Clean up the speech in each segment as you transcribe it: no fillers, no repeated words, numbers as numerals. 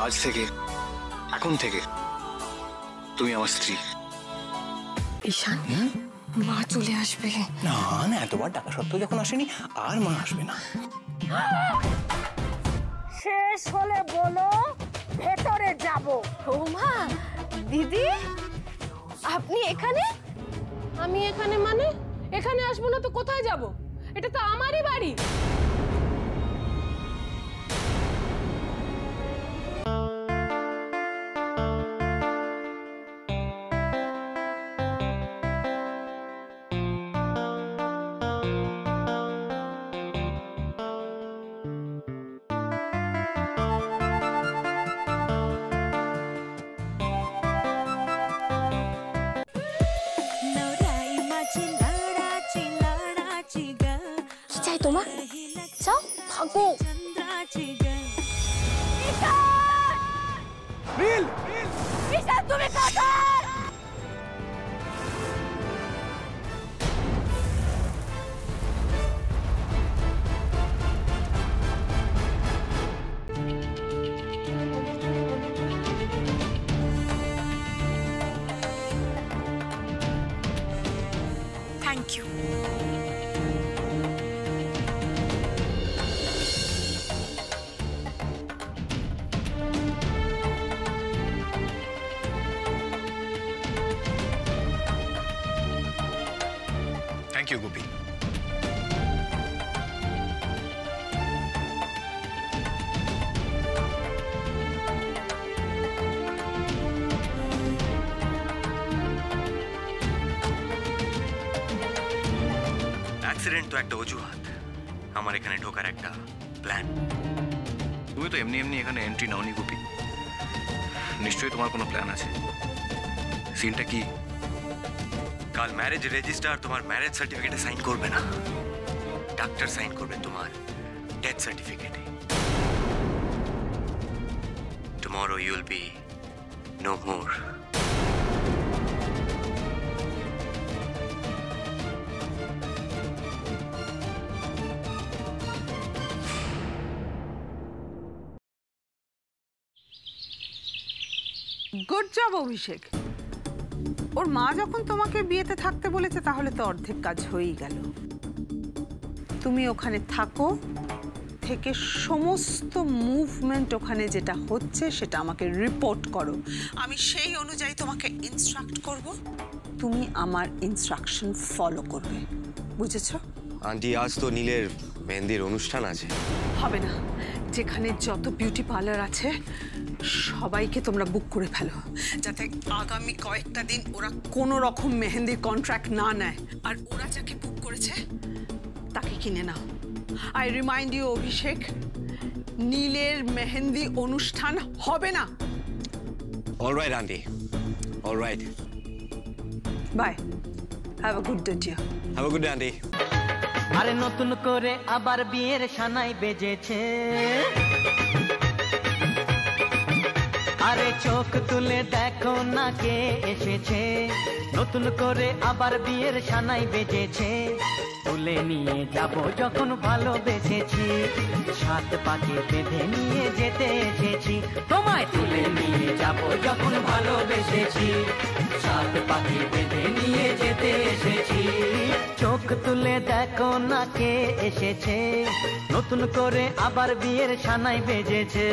আজ থেকে, এখন থেকে তুমি আমার স্ত্রী। ঈশান, মা চলে আসবে। না না, এতবার টাকা সত্ত্বেও যখন আসেনি, আর মা আসবে না। শেষ হলে বলো, ভেতরে যাব। ও মা, দিদি আপনি এখানে? আমি এখানে মানে? এখানে আসবো না তো কোথায় যাব? এটা তো আমারই বাড়ি। কি চাই তোমার? যাও, ভাগো। ঈশান, তুমি কোথায়? Thank you. Thank you Gopi. Accident তো একটা অজুহাত, আমার এখানে ঢোকার একটা প্ল্যান। তুমি তো এমনি এমনি এখানে এন্ট্রি নাওনি গোপী, নিশ্চয়ই তোমার কোনো প্ল্যান আছে। সিনটা কি? কাল ম্যারেজ রেজিস্টার তোমার ম্যারেজ সার্টিফিকেটে সাইন করবে না, ডাক্তার সাইন করবে তোমার ডেথ সার্টিফিকেটে। Tomorrow you will be no more. Good job Abhishek. ওর মা যখন তোমাকে বিয়েতে থাকতে বলেছে, তাহলে তো অর্ধেক কাজ হয়েই গেল। তুমি ওখানে থাকো, থেকে সমস্ত মুভমেন্ট ওখানে যেটা হচ্ছে সেটা আমাকে রিপোর্ট করো। আমি সেই অনুযায়ী তোমাকে ইনস্ট্রাক্ট করব, তুমি আমার ইনস্ট্রাকশন ফলো করবে, বুঝেছো? আন্টি, আজ তো নীলের মেহেন্দির অনুষ্ঠান আছে। হবে না, যেখানে যত বিউটি পার্লার আছে সবাইকে তোমরা বুক করে ফেলো, যাতে আগামী কয়েকটা দিন ওরা কোনো রকম মেহেন্দির কন্ট্রাক্ট না নেয়। আর ওরা যাকে বুক করেছে তাকে কিনে নাও। আই রিমাইন্ড ইউ অভিষেক, নীলের মেহেন্দি অনুষ্ঠান হবে না। Alright aunty, alright. Bye, have a good day dear. Have a good day aunty. আরে নতুন করে আবার বিয়ের সানাই বেজেছে, আরে চোখ তুলে দেখো না কে এসেছে। নতুন করে আবার বিয়ের সানাই বেজেছে, তুলে নিয়ে যাব যখন ভালোবেসেছি। সাত পাকে বেঁধে নিয়ে যেতে এসেছি, তোমায় তুলে নিয়ে যাব যখন ভালোবেসেছি। সাত পাকে বেঁধে নিয়ে যেতে এসেছি। চোখ তুলে দেখো না কে এসেছে, নতুন করে আবার বিয়ের সানাই বেজেছে।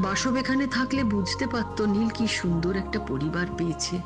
বাসব এখানে থাকলে বুঝতে পারতো নীল কি সুন্দর একটা পরিবার পেয়েছে।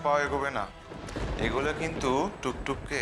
পাও এগোবে না, এগুলো কিন্তু টুকটুককে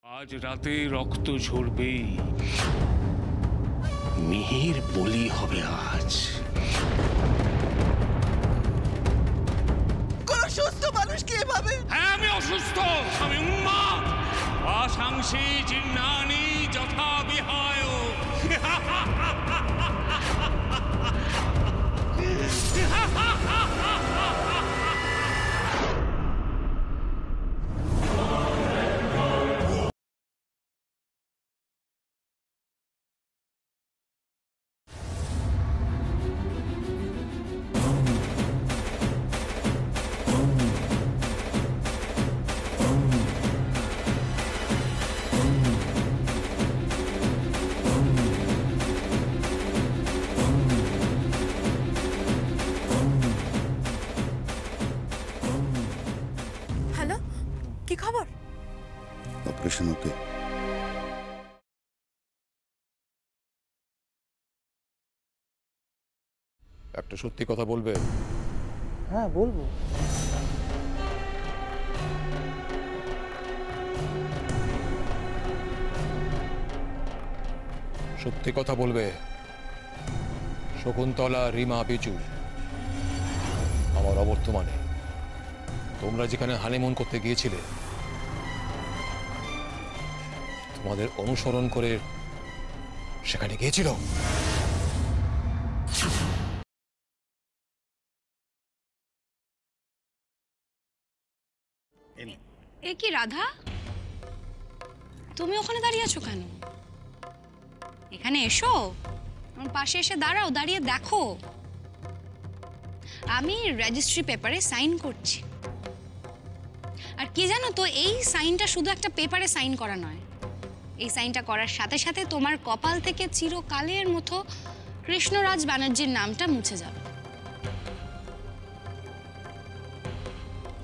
আজ রাতে রক্ত ঝরবেই, মিহির বলি হবে আজ। কোন সুস্থ মানুষ কি এভাবে? হ্যাঁ আমি অসুস্থ, আমি উন্মাদ। আশাংসি জিন্নানি যথা বিহায়। হ্যালো, কি খবর? অপারেশন ওকে। একটা সত্যি কথা বলবে? হ্যাঁ বলবো। সত্যি কথা বলবে। শকুন্তলা, রিমা, বিজু আমার অবর্তমানে তোমরা যেখানে হানিমুন করতে গিয়েছিলে, তোমাদের অনুসরণ করে সেখানে গিয়েছিল। এ কি রাধা, তুমি ওখানে দাঁড়িয়ে আছো কেন? এখানে এসো, আমার পাশে এসে দাঁড়াও, দাঁড়িয়ে দেখো। আমি রেজিস্ট্রি পেপারে সাইন করছি। আর কি জানো তো, এই সাইনটা শুধু একটা পেপারে সাইন করা নয়, এই সাইনটা করার সাথে সাথে তোমার কপাল থেকে চিরকালের মতো কৃষ্ণরাজ ব্যানার্জির নামটা মুছে যাবে।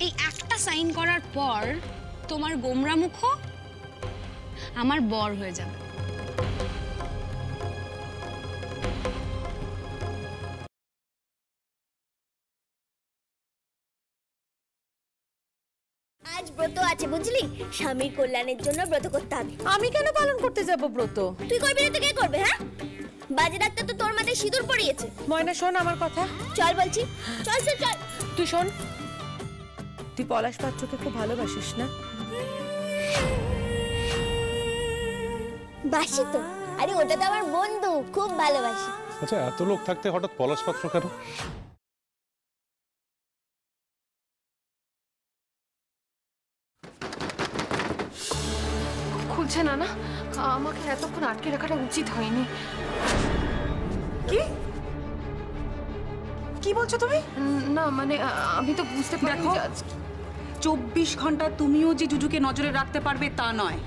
এই একটা সাইন করার পর তোমার গোমরা মুখ আমার বর হয়ে যাবে। আজ ব্রত আছে বুঝলি, স্বামীর কল্যাণের জন্য ব্রত করতে হবে। আমি কেন পালন করতে যাব ব্রত? তুই করবি না তো কে করবে? হ্যাঁ, বাজে ডাক্তার তো তোর মাথায় সিঁদুর পরিয়েছে। ময়না শোন আমার কথা। চল বলছি, চল চল চল। তুই শোন, তুই পলাশ পাত্রকে খুব ভালোবাসিস না? বাসি তো, আরে ওটা তো আমার বন্ধু, খুব ভালোবাসি। আচ্ছা, এত লোক থাকতে হঠাৎ পলাশ পাত্র কেন? খুলছে না না, আমাকে এতক্ষণ আটকে রাখাটা উচিত হয়নি। কি কি বলছো তুমি? না মানে আমি তো বুঝতে পারিনি। 24 ঘন্টা তুমিও যে জুজুকে নজরে রাখতে পারবে তা নয়,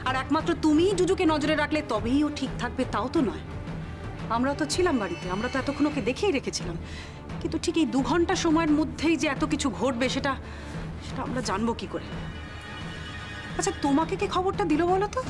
আর একমাত্র তুমিই জুজুকে নজরে রাখলে তবেই ও ঠিক থাকবে তাও তো নয়। আমরা তো ছিলাম বাড়িতে, আমরা তো এতক্ষণ ওকে দেখেই রেখেছিলাম, কিন্তু ঠিক এই 2 ঘন্টা সময়ের মধ্যেই যে এত কিছু ঘটবে সেটা আমরা জানবো কি করে? আচ্ছা, তোমাকে কে খবরটা দিল বলো তো?